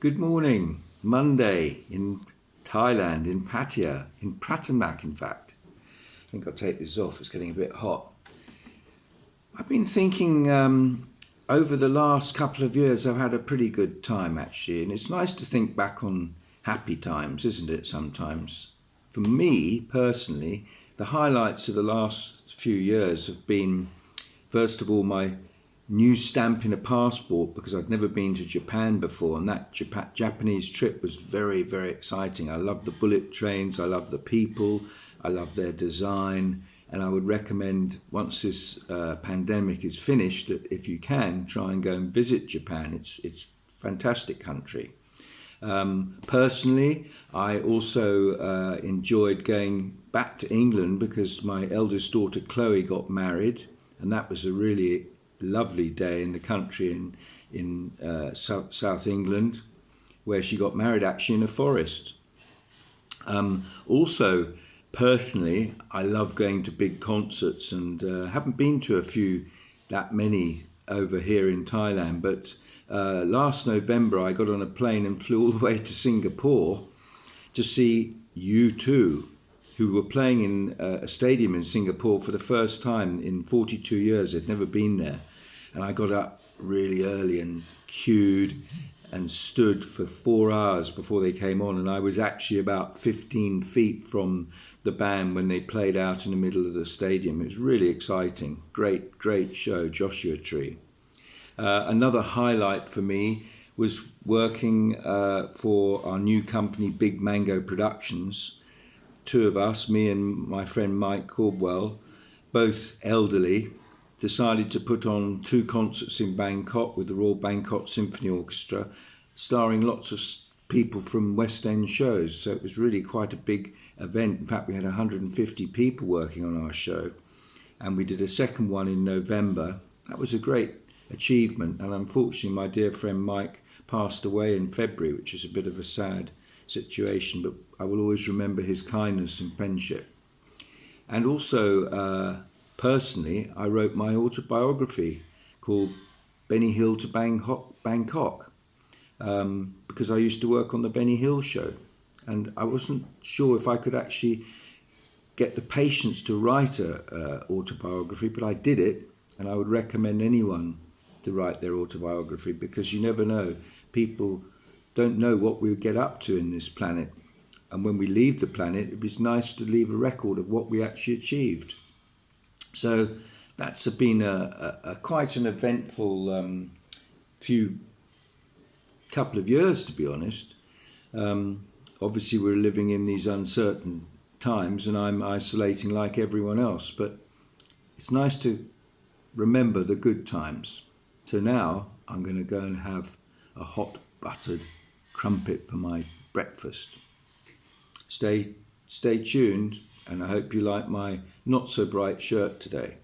Good morning. Monday in Thailand, in Pattaya, in Pratamnak in fact. I think I'll take this off, it's getting a bit hot. I've been thinking over the last couple of years I've had a pretty good time actually, and it's nice to think back on happy times, isn't it, sometimes? For me personally, the highlights of the last few years have been, first of all, my new stamp in a passport, because I'd never been to Japan before, and that Japanese trip was very, very exciting. I love the bullet trains, I love the people, I love their design, and I would recommend, once this pandemic is finished, that if you can, try and go and visit Japan. It's a fantastic country. Personally, I also enjoyed going back to England because my eldest daughter Chloe got married, and that was a really lovely day in the country in South England, where she got married actually in a forest. Also, personally, I love going to big concerts, and haven't been to that many over here in Thailand, but last November I got on a plane and flew all the way to Singapore to see U2, who were playing in a stadium in Singapore for the first time in 42 years. They'd never been there. And I got up really early and queued and stood for 4 hours before they came on. And I was actually about 15 feet from the band when they played out in the middle of the stadium. It was really exciting. Great, great show, Joshua Tree. Another highlight for me was working for our new company, Big Mango Productions. Two of us, me and my friend Mike Caldwell, both elderly, decided to put on 2 concerts in Bangkok with the Royal Bangkok Symphony Orchestra, starring lots of people from West End shows. So it was really quite a big event. In fact, we had 150 people working on our show. And we did a second one in November. That was a great achievement. And unfortunately, my dear friend Mike passed away in February, which is a bit of a sad situation, but I will always remember his kindness and friendship. And also, personally, I wrote my autobiography called Benny Hill to Bangkok, because I used to work on the Benny Hill show, and I wasn't sure if I could actually get the patience to write a autobiography, but I did it, and I would recommend anyone to write their autobiography, because you never know. People don't know what we'll get up to in this planet, and when we leave the planet, it was nice to leave a record of what we actually achieved. So that's been a quite an eventful couple of years, to be honest. Obviously, we're living in these uncertain times, and I'm isolating like everyone else, but it's nice to remember the good times. So now I'm going to go and have a hot buttered crumpet for my breakfast. Stay tuned, and I hope you like my not so bright shirt today.